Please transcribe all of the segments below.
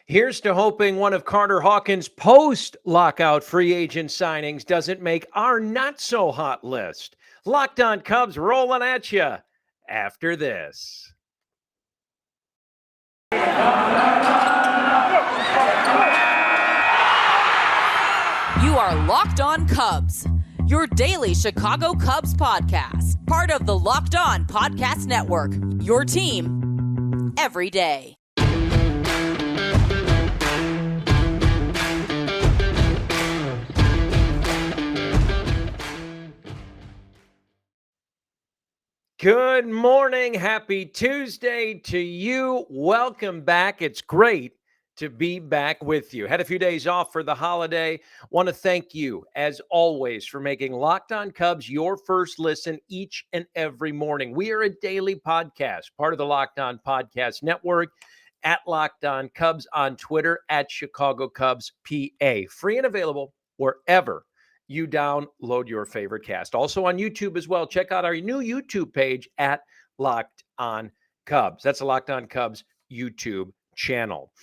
Here's to hoping one of Carter Hawkins' post-lockout free agent signings doesn't make our not-so-hot list. Locked On Cubs rolling at you after this. You are Locked On Cubs, your daily Chicago Cubs podcast, part of the Locked On Podcast Network, your team every day. Good morning. Happy Tuesday to you. Welcome back. It's great to be back with you. Had a few days off for the holiday. Want to thank you, as always, for making Locked On Cubs your first listen each and every morning. We are a daily podcast, part of the Locked On Podcast Network, at Locked On Cubs on Twitter, at Chicago Cubs PA. Free and available wherever you download your favorite cast. Also on YouTube as well. Check out our new YouTube page at Locked On Cubs. That's a Locked On Cubs YouTube channel.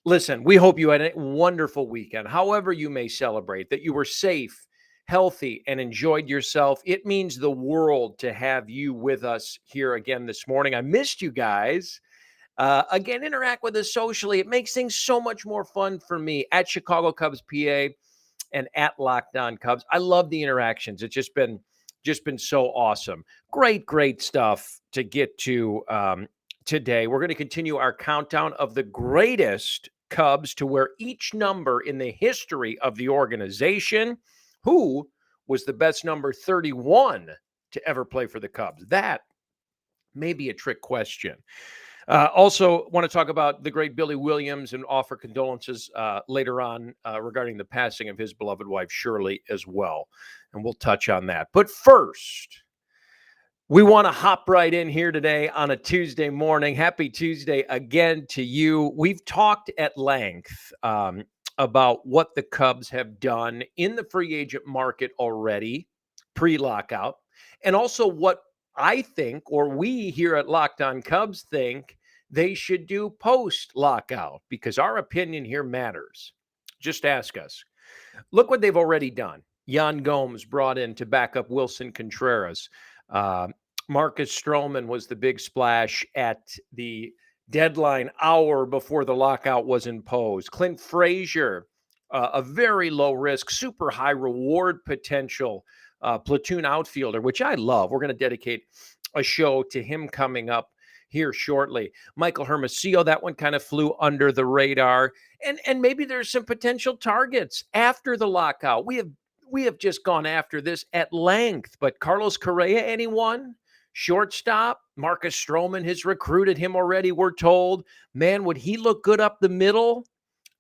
Listen, we hope you had a wonderful weekend. However you may celebrate, that you were safe, healthy, and enjoyed yourself. It means the world to have you with us here again this morning. I missed you guys. Again, interact with us socially. It makes things so much more fun for me at Chicago Cubs PA and at Locked On Cubs. I love the interactions. It's just been so awesome. Great stuff to get to today. We're going to continue our countdown of the greatest Cubs to wear each number in the history of the organization. Who was the best number 31 to ever play for the Cubs? That may be a trick question. Also, want to talk about the great Billy Williams and offer condolences later on regarding the passing of his beloved wife, Shirley, as well. And we'll touch on that. But first, we want to hop right in here today on a Tuesday morning. Happy Tuesday again to you. We've talked at length about what the Cubs have done in the free agent market already, pre-lockout, and also what I think, or we here at Locked On Cubs think, they should do post-lockout, because our opinion here matters. Just ask us. Look what they've already done. Yan Gomes brought in to back up Wilson Contreras. Marcus Stroman was the big splash at the deadline hour before the lockout was imposed. Clint Frazier, a very low risk, super high reward potential platoon outfielder, which I love. We're going to dedicate a show to him coming up here shortly. Michael Hermosillo, that one kind of flew under the radar. And maybe there's some potential targets after the lockout. We have just gone after this at length, but Carlos Correa, anyone? Shortstop, Marcus Stroman has recruited him already, we're told. Man, would he look good up the middle?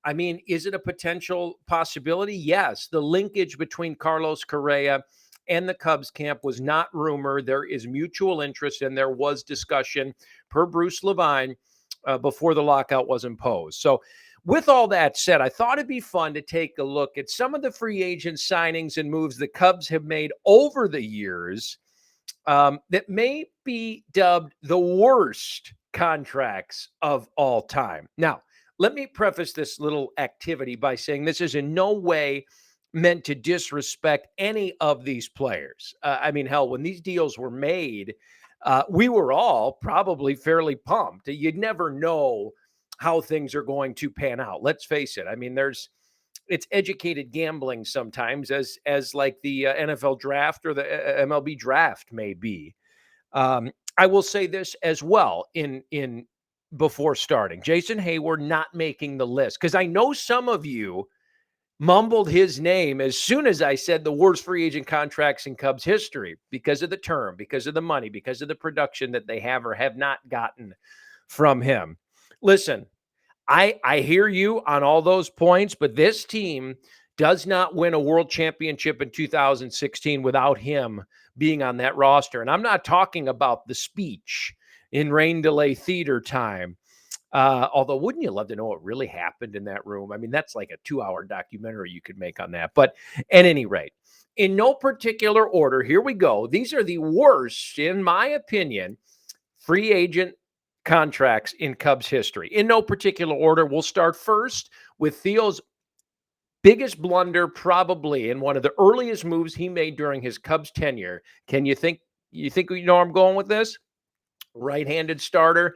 I mean, is it a potential possibility? Yes. The linkage between Carlos Correa and the Cubs camp was not rumored. There is mutual interest, and there was discussion per Bruce Levine before the lockout was imposed. So with all that said, I thought it'd be fun to take a look at some of the free agent signings and moves the Cubs have made over the years that may be dubbed the worst contracts of all time. Now, let me preface this little activity by saying this is in no way meant to disrespect any of these players. I mean, hell, when these deals were made, we were all probably fairly pumped. You'd never know how things are going to pan out. Let's face it. I mean, it's educated gambling sometimes, as like the NFL draft or the MLB draft may be. I will say this as well in before starting. Jason Heyward not making the list, because I know some of you mumbled his name as soon as I said the worst free agent contracts in Cubs history, because of the term, because of the money, because of the production that they have or have not gotten from him. Listen, I hear you on all those points, but this team does not win a world championship in 2016 without him being on that roster. And I'm not talking about the speech in rain delay theater time. Although, wouldn't you love to know what really happened in that room? I mean, that's like a 2-hour documentary you could make on that. But at any rate, in no particular order, here we go. These are the worst, in my opinion, free agent contracts in Cubs history. In no particular order, we'll start first with Theo's biggest blunder, probably, and one of the earliest moves he made during his Cubs tenure. Can you think you know where I'm going with this? Right-handed starter,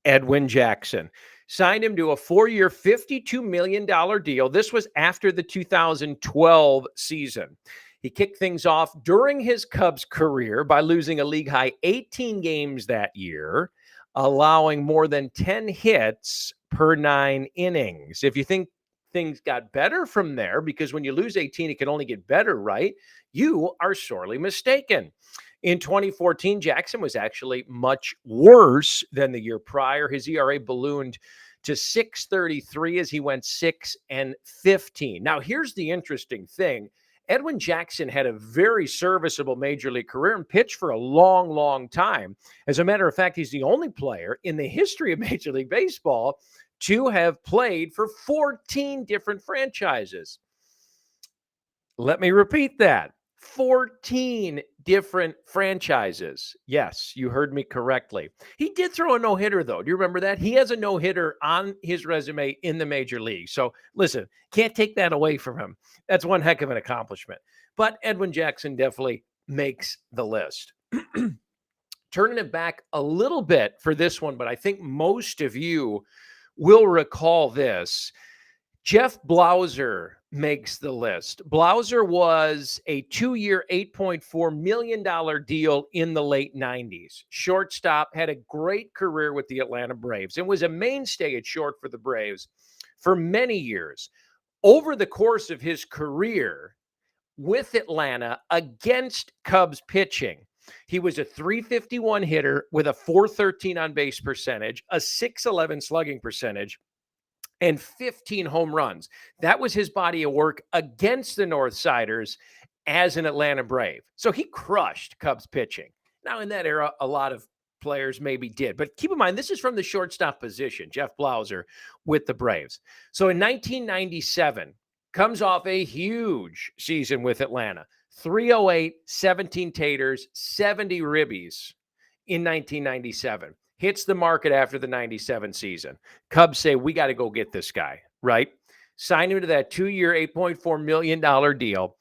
Edwin Jackson. Signed him to a 4-year, $52 million deal. This was after the 2012 season. He kicked things off during his Cubs career by losing a league-high 18 games that year, allowing more than 10 hits per 9 innings. If you think things got better from there, because when you lose 18, it can only get better, right? You are sorely mistaken. In 2014, Jackson was actually much worse than the year prior. His ERA ballooned to 6.33 as he went 6-15. Now, here's the interesting thing. Edwin Jackson had a very serviceable major league career and pitched for a long, long time. As a matter of fact, he's the only player in the history of Major League Baseball to have played for 14 different franchises. Let me repeat that. 14 different franchises. Yes, you heard me correctly. He did throw a no-hitter, though. Do you remember that? He has a no-hitter on his resume in the major league. So listen, can't take that away from him. That's one heck of an accomplishment. But Edwin Jackson definitely makes the list. Turning it back a little bit for this one, but I think most of you will recall this. Jeff Blauser makes the list. Blauser was a 2-year, $8.4 million deal in the late 90s. Shortstop, had a great career with the Atlanta Braves and was a mainstay at short for the Braves for many years. Over the course of his career with Atlanta against Cubs pitching, he was a .351 hitter with a .413 on base percentage, a .611 slugging percentage, and 15 home runs. That was his body of work against the Northsiders as an Atlanta Brave. So he crushed Cubs pitching. Now, in that era, a lot of players maybe did. But keep in mind, this is from the shortstop position, Jeff Blauser with the Braves. So in 1997, comes off a huge season with Atlanta. 308, 17 taters, 70 ribbies in 1997. Hits the market after the 97 season. Cubs say, we got to go get this guy, right? Sign him to that 2-year, $8.4 million deal.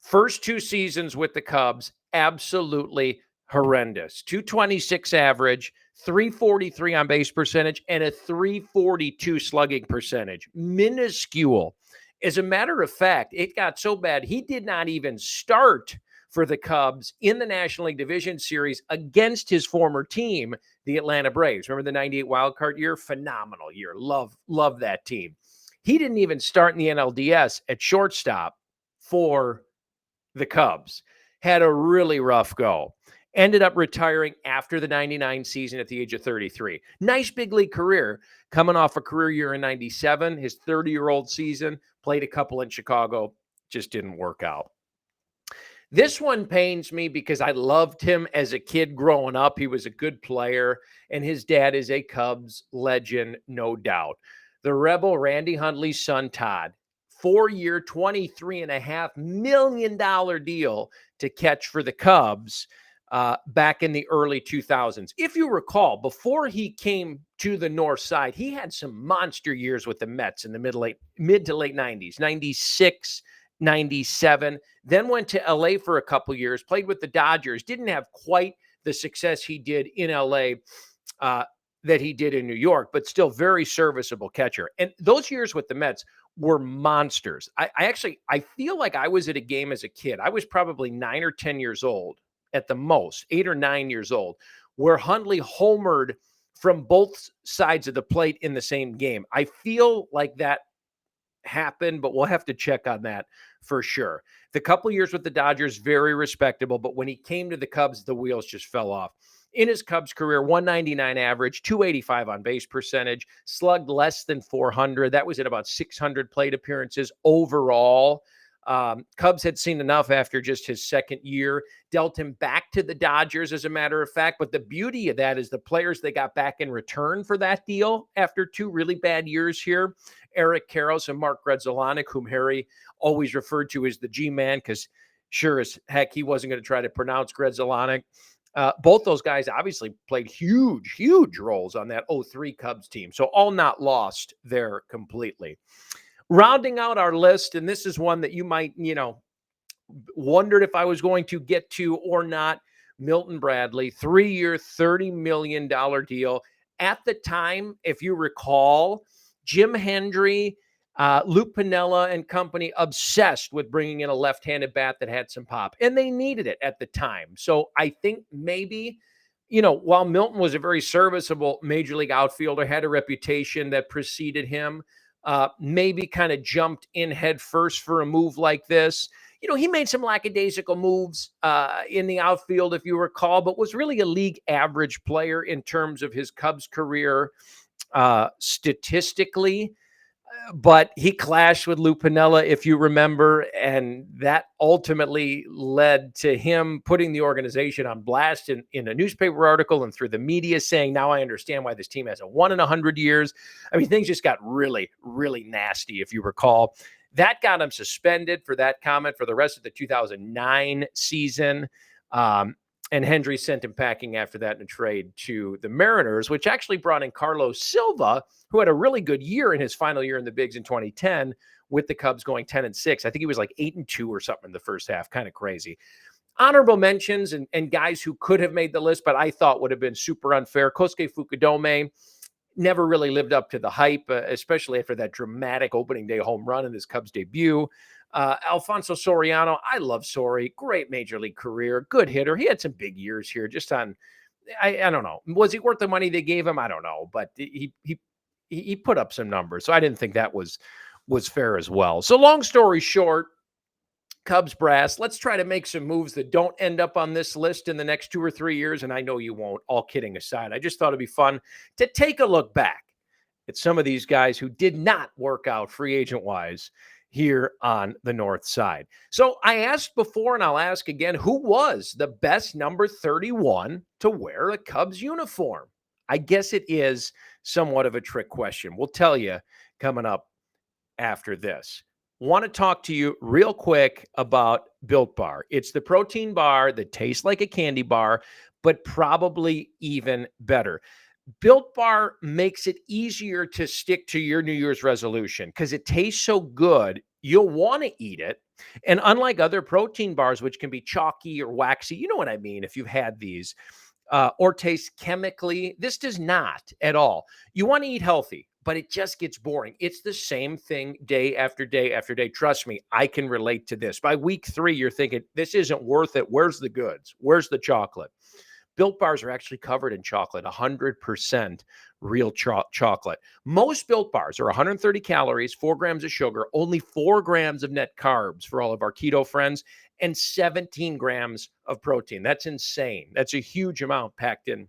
First 2 seasons with the Cubs, absolutely horrendous. 226 average, 343 on base percentage, and a 342 slugging percentage. Minuscule. As a matter of fact, it got so bad, he did not even start for the Cubs in the National League Division Series against his former team, the Atlanta Braves. Remember the 98 wildcard year? Phenomenal year. Love that team. He didn't even start in the NLDS at shortstop for the Cubs. Had a really rough go. Ended up retiring after the 99 season at the age of 33. Nice big league career. Coming off a career year in 97, his 30-year-old season, played a couple in Chicago, just didn't work out. This one pains me because I loved him as a kid growing up. He was a good player, and his dad is a Cubs legend, no doubt. The Rebel, Randy Hundley's son, Todd, 4-year, $23.5 million deal to catch for the Cubs back in the early 2000s. If you recall, before he came to the north side, he had some monster years with the Mets in the mid to late 90s, 96, 97, then went to LA for a couple years, played with the Dodgers, didn't have quite the success he did in LA that he did in New York, but still very serviceable catcher. And those years with the Mets were monsters. I feel like I was at a game as a kid. I was probably 9 or 10 years old at the most, 8 or 9 years old, where Hundley homered from both sides of the plate in the same game. I feel like that happened, but we'll have to check on that for sure. The couple years with the Dodgers, very respectable, but when he came to the Cubs, the wheels just fell off. In his Cubs career, 199 average, 285 on base percentage, slugged less than 400. That was at about 600 plate appearances overall. Cubs had seen enough after just his second year, dealt him back to the Dodgers, as a matter of fact. But the beauty of that is the players they got back in return for that deal after 2 really bad years here, Eric Karros and Mark Grudzielanek, whom Harry always referred to as the G-Man, because sure as heck he wasn't going to try to pronounce Grudzielanek. Both those guys obviously played huge roles on that '03 Cubs team. So all not lost there completely. Rounding out our list, and this is one that you might, wondered if I was going to get to or not. Milton Bradley, 3-year, $30 million deal. At the time, if you recall, Jim Hendry, Lou Piniella and company obsessed with bringing in a left-handed bat that had some pop, and they needed it at the time. So I think maybe, while Milton was a very serviceable major league outfielder, had a reputation that preceded him, maybe kind of jumped in head first for a move like this. He made some lackadaisical moves in the outfield, if you recall, but was really a league average player in terms of his Cubs career statistically. But he clashed with Lou Piniella, if you remember, and that ultimately led to him putting the organization on blast in a newspaper article and through the media, saying, now I understand why this team hasn't won in 100 years. I mean, things just got really, really nasty, if you recall. That got him suspended for that comment for the rest of the 2009 season. And Hendry sent him packing after that in a trade to the Mariners, which actually brought in Carlos Silva, who had a really good year in his final year in the bigs in 2010 with the Cubs going 10-6. I think he was like 8-2 or something in the first half. Kind of crazy. Honorable mentions and guys who could have made the list, but I thought would have been super unfair. Kosuke Fukudome never really lived up to the hype, especially after that dramatic opening day home run in his Cubs debut. Alfonso Soriano, I love Sori, great major league career, good hitter. He had some big years here just on, I don't know. Was he worth the money they gave him? I don't know, but he put up some numbers. So I didn't think that was fair as well. So long story short, Cubs brass, let's try to make some moves that don't end up on this list in the next 2 or 3 years. And I know you won't, all kidding aside. I just thought it'd be fun to take a look back at some of these guys who did not work out free agent wise here on the north side. So I asked before, and I'll ask again, who was the best number 31 to wear a Cubs uniform? I guess it is somewhat of a trick question. We'll tell you coming up after this. Want to talk to you real quick about Built Bar. It's the protein bar that tastes like a candy bar, but probably even better. Built Bar makes it easier to stick to your New Year's resolution because it tastes so good, you'll want to eat it. And unlike other protein bars, which can be chalky or waxy, you know what I mean if you've had these, or taste chemically, this does not at all. You want to eat healthy, but it just gets boring. It's the same thing day after day after day. Trust me, I can relate to this. By week 3, you're thinking, this isn't worth it. Where's the goods? Where's the chocolate? Built Bars are actually covered in chocolate, 100% real chocolate. Most Built Bars are 130 calories, 4 grams of sugar, only 4 grams of net carbs for all of our keto friends, and 17 grams of protein. That's insane. That's a huge amount packed in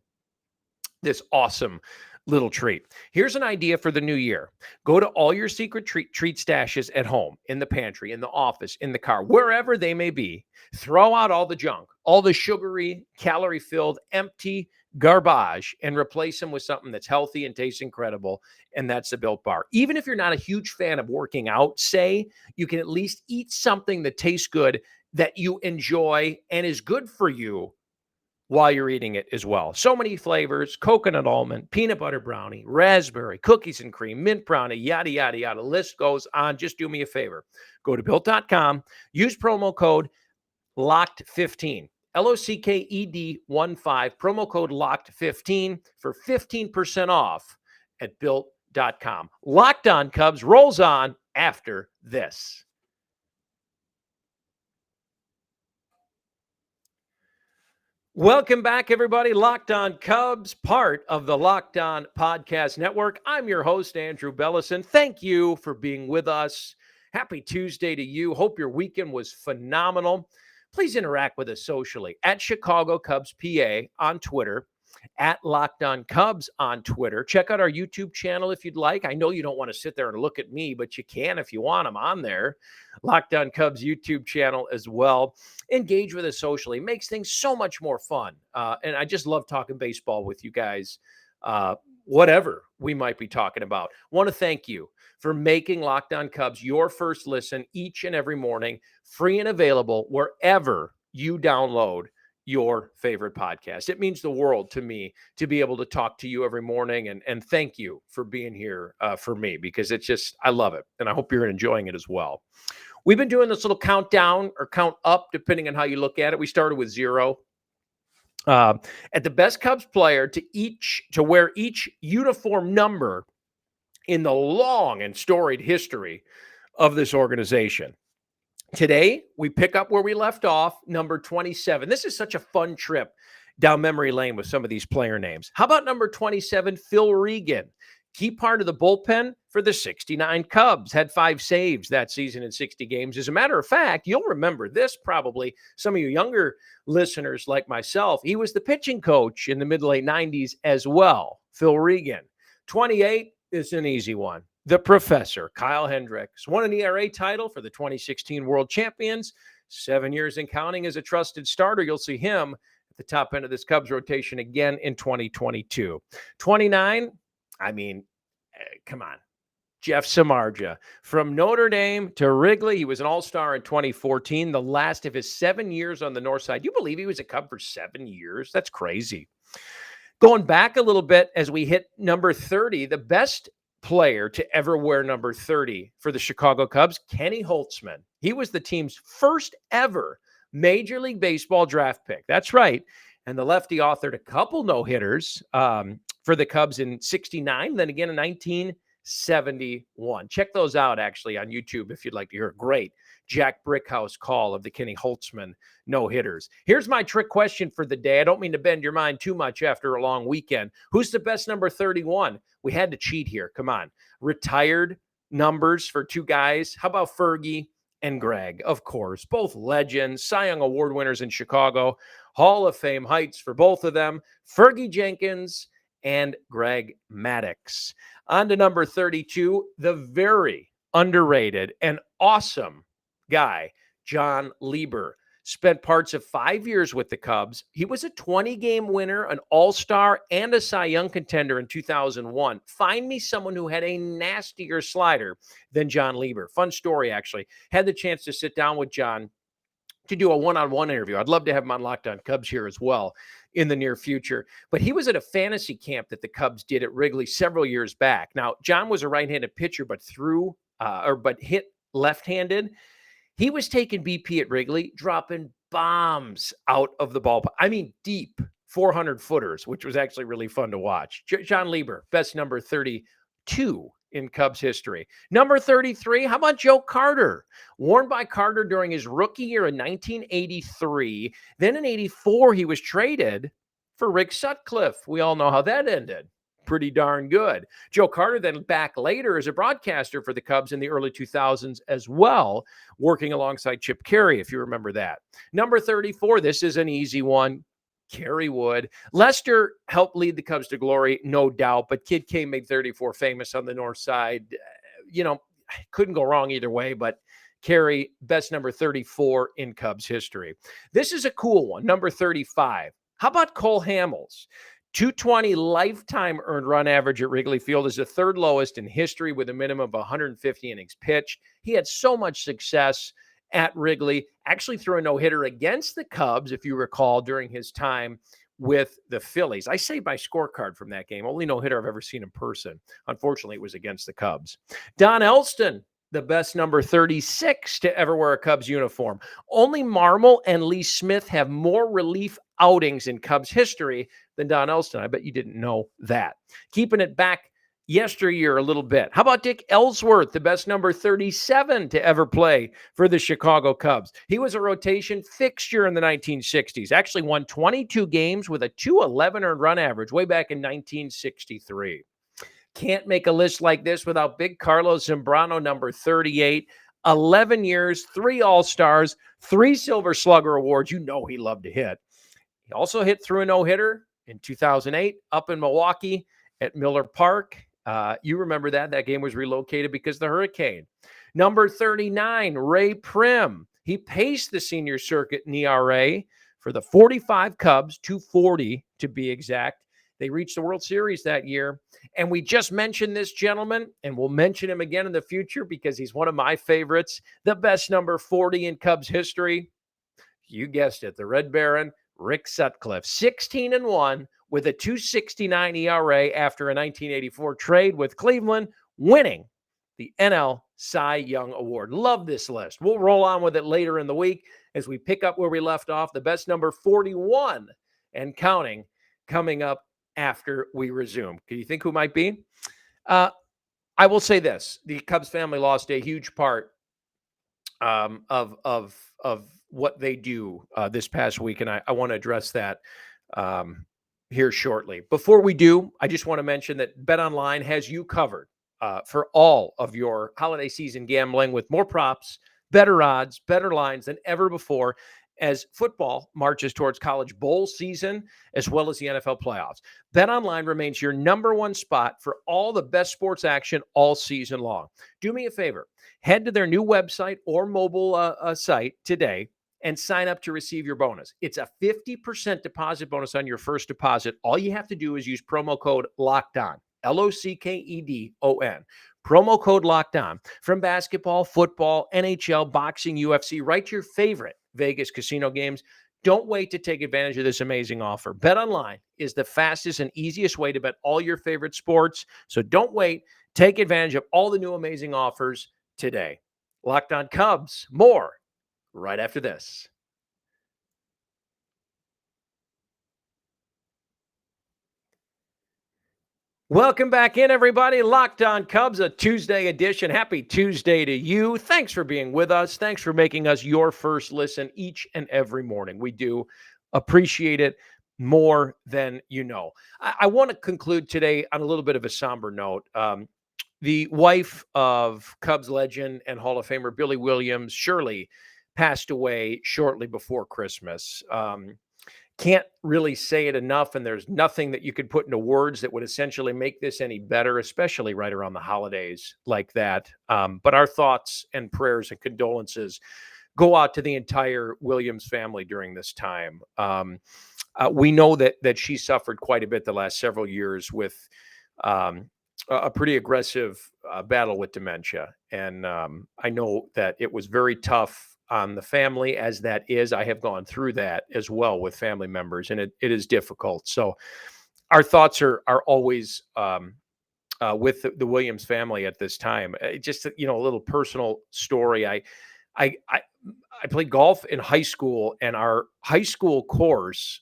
this awesome little treat. Here's an idea for the new year. Go to all your secret treat stashes at home, in the pantry, in the office, in the car, wherever they may be. Throw out all the junk, all the sugary, calorie-filled, empty garbage, and replace them with something that's healthy and tastes incredible, and that's the Built Bar. Even if you're not a huge fan of working out, say, you can at least eat something that tastes good, that you enjoy, and is good for you while you're eating it as well. So many flavors: coconut almond, peanut butter brownie, raspberry, cookies and cream, mint brownie, yada, yada, yada. List goes on. Just do me a favor. Go to Built.com, use promo code LOCKED15, LOCKED15, promo code LOCKED15 for 15% off at Built.com. Locked On Cubs rolls on after this. Welcome back, everybody. Locked On Cubs, part of the Locked On Podcast Network. I'm your host, Andrew Bellison. Thank you for being with us. Happy Tuesday to you. Hope your weekend was phenomenal. Please interact with us socially at Chicago Cubs PA on Twitter, at Locked On Cubs on Twitter. Check out our YouTube channel if you'd like. I know you don't want to sit there and look at me, but you can if you want. I'm on there. Locked On Cubs YouTube channel as well. Engage with us socially. It makes things so much more fun. And I just love talking baseball with you guys, whatever we might be talking about. Want to thank you for making Locked On Cubs your first listen each and every morning, free and available wherever you download your favorite podcast. It means the world to me to be able to talk to you every morning, and thank you for being here for me, because it's just, I love it. And I hope you're enjoying it as well. We've been doing this little countdown or count up, depending on how you look at it. We started with 0. At the best Cubs player to wear each uniform number in the long and storied history of this organization. Today, we pick up where we left off, number 27. This is such a fun trip down memory lane with some of these player names. How about number 27, Phil Regan? Key part of the bullpen for the 69 Cubs. Had 5 saves that season in 60 games. As a matter of fact, you'll remember this probably, some of you younger listeners like myself. He was the pitching coach in the mid-late 90s as well, Phil Regan. 28 is an easy one. The Professor, Kyle Hendricks, won an ERA title for the 2016 World Champions. 7 years and counting as a trusted starter. You'll see him at the top end of this Cubs rotation again in 2022. 29, I mean, come on. Jeff Samardzija. From Notre Dame to Wrigley, he was an all-star in 2014, the last of his 7 years on the north side. You believe he was a Cub for 7 years? That's crazy. Going back a little bit as we hit number 30, the best player to ever wear number 30 for the Chicago Cubs, Kenny Holtzman. He was the team's first ever Major League Baseball draft pick. That's right. And the lefty authored a couple no-hitters for the Cubs in 69, then again in 1971. Check those out, actually, on YouTube if you'd like to hear a great Jack Brickhouse call of the Kenny Holtzman no-hitters. Here's my trick question for the day. I don't mean to bend your mind too much after a long weekend. Who's the best number 31? We had to cheat here. Come on. Retired numbers for 2 guys. How about Fergie and Greg? Of course, both legends, Cy Young Award winners in Chicago. Hall of Fame heights for both of them. Fergie Jenkins and Greg Maddux. On to number 32, the very underrated and awesome guy, Jon Lieber. Spent parts of 5 years with the Cubs. He was a 20-game winner, an all-star, and a Cy Young contender in 2001. Find me someone who had a nastier slider than Jon Lieber. Fun story, actually. Had the chance to sit down with Jon to do a one-on-one interview. I'd love to have him on Locked On Cubs here as well in the near future. But he was at a fantasy camp that the Cubs did at Wrigley several years back. Now, Jon was a right-handed pitcher, but hit left-handed. He was taking BP at Wrigley, dropping bombs out of the ballpark. I mean, deep 400-footers, which was actually really fun to watch. Jon Lieber, best number 32 in Cubs history. Number 33, how about Joe Carter? Worn by Carter during his rookie year in 1983. Then in 84, he was traded for Rick Sutcliffe. We all know how that ended. Pretty darn good. Joe Carter then back later as a broadcaster for the Cubs in the early 2000s as well, working alongside Chip Caray, if you remember that. Number 34, this is an easy one. Kerry Wood. Lester helped lead the Cubs to glory, no doubt, but Kid K made 34 famous on the north side. Couldn't go wrong either way, but Kerry, best number 34 in Cubs history. This is a cool one, number 35. How about Cole Hamels? 220 lifetime earned run average at Wrigley Field is the third lowest in history with a minimum of 150 innings pitched. He had so much success at Wrigley, actually threw a no-hitter against the Cubs, if you recall, during his time with the Phillies. I saved my scorecard from that game. Only no-hitter I've ever seen in person. Unfortunately, it was against the Cubs. Don Elston, the best number 36 to ever wear a Cubs uniform. Only Marmol and Lee Smith have more relief outings in Cubs history than Don Elston. I bet you didn't know that. Keeping it back yesteryear a little bit. How about Dick Ellsworth, the best number 37 to ever play for the Chicago Cubs? He was a rotation fixture in the 1960s. Actually won 22 games with a 211 earned run average way back in 1963. Can't make a list like this without Big Carlos Zambrano, number 38. 11 years, 3 All-Stars, 3 Silver Slugger Awards. You know he loved to hit. He also hit through a no-hitter in 2008 up in Milwaukee at Miller Park. You remember that. That game was relocated because of the hurricane. Number 39, Ray Prim. He paced the senior circuit in ERA for the 45 Cubs, 240 to be exact. They reached the World Series that year. And we just mentioned this gentleman, and we'll mention him again in the future because he's one of my favorites. The best number 40 in Cubs history. You guessed it, the Red Baron, Rick Sutcliffe, 16-1 with a 2.69 ERA after a 1984 trade with Cleveland, winning the NL Cy Young Award. Love this list. We'll roll on with it later in the week as we pick up where we left off. The best number 41 and counting coming up after we resume. Can you think who might be? I will say this: the Cubs family lost a huge part of what they do this past week, and I want to address that here shortly. Before we do, I just want to mention that BetOnline has you covered for all of your holiday season gambling with more props, better odds, better lines than ever before as football marches towards college bowl season as well as the NFL playoffs. BetOnline remains your number one spot for all the best sports action all season long. Do me a favor. Head to their new website or mobile site today and sign up to receive your bonus. It's a 50% deposit bonus on your first deposit. All you have to do is use promo code LOCKEDON, LOCKEDON. Promo code LOCKEDON. From basketball, football, NHL, boxing, UFC, right to your favorite Vegas casino games. Don't wait to take advantage of this amazing offer. BetOnline is the fastest and easiest way to bet all your favorite sports. So don't wait. Take advantage of all the new amazing offers today. Locked On Cubs, more right after this. Welcome back in, everybody. Locked On Cubs, a Tuesday edition. Happy Tuesday to you. Thanks for being with us. Thanks for making us your first listen each and every morning. We do appreciate it more than you know. I want to conclude today on a little bit of a somber note. The wife of Cubs legend and Hall of Famer Billy Williams, Shirley, passed away shortly before Christmas. Can't really say it enough, and there's nothing that you could put into words that would essentially make this any better, especially right around the holidays like that. But our thoughts and prayers and condolences go out to the entire Williams family during this time. We know that she suffered quite a bit the last several years with a pretty aggressive battle with dementia. And I know that it was very tough on the family, as that is. I have gone through that as well with family members, and it is difficult. So our thoughts are always with the Williams family at this time. Just, a little personal story. I played golf in high school, and our high school course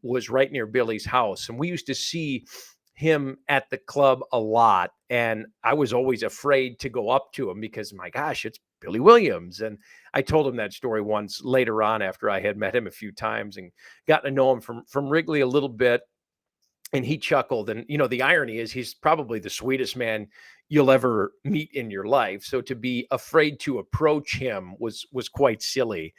was right near Billy's house, and we used to see him at the club a lot. And I was always afraid to go up to him because, my gosh, it's Billy Williams. And I told him that story once later on after I had met him a few times and gotten to know him from Wrigley a little bit. And he chuckled. And, the irony is he's probably the sweetest man you'll ever meet in your life. So to be afraid to approach him was quite silly.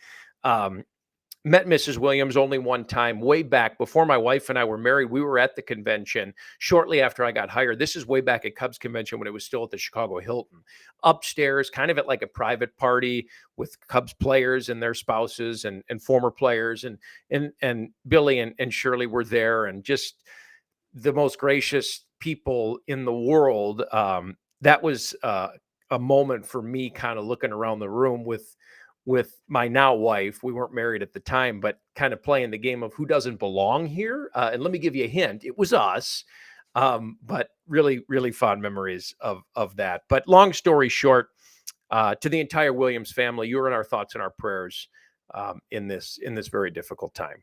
Met Mrs. Williams only one time, way back before my wife and I were married. We were at the convention shortly after I got hired. This is way back at Cubs convention when it was still at the Chicago Hilton. Upstairs, kind of at like a private party with Cubs players and their spouses and former players. And Billy and Shirley were there, and just the most gracious people in the world. That was a moment for me, kind of looking around the room with my now wife. We weren't married at the time, but kind of playing the game of who doesn't belong here. And let me give you a hint. It was us. But really, really fond memories of that. But long story short, to the entire Williams family, you're in our thoughts and our prayers in this very difficult time.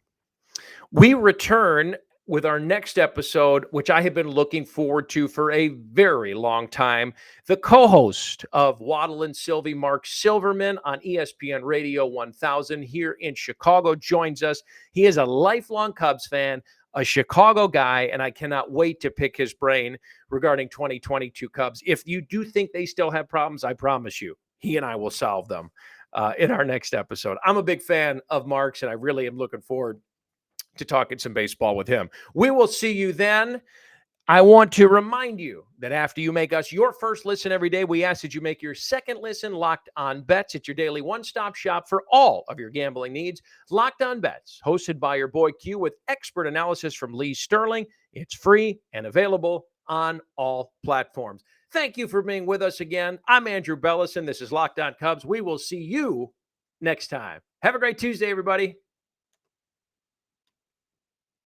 We return with our next episode, which I have been looking forward to for a very long time. The co-host of Waddle and Sylvie, Mark Silverman, on ESPN Radio 1000 here in Chicago, joins us. He is a lifelong Cubs fan, a Chicago guy, and I cannot wait to pick his brain regarding 2022 Cubs. If you do think they still have problems, I promise you, he and I will solve them in our next episode. I'm a big fan of Mark's, and I really am looking forward to talking some baseball with him. We will see you then. I want to remind you that after you make us your first listen every day, we ask that you make your second listen Locked On Bets. It's your daily one-stop shop for all of your gambling needs. Locked On Bets, hosted by your boy Q, with expert analysis from Lee Sterling. It's free and available on all platforms. Thank you for being with us again. I'm Andrew Bellison. This is Locked On Cubs. We will see you next time. Have a great Tuesday, everybody.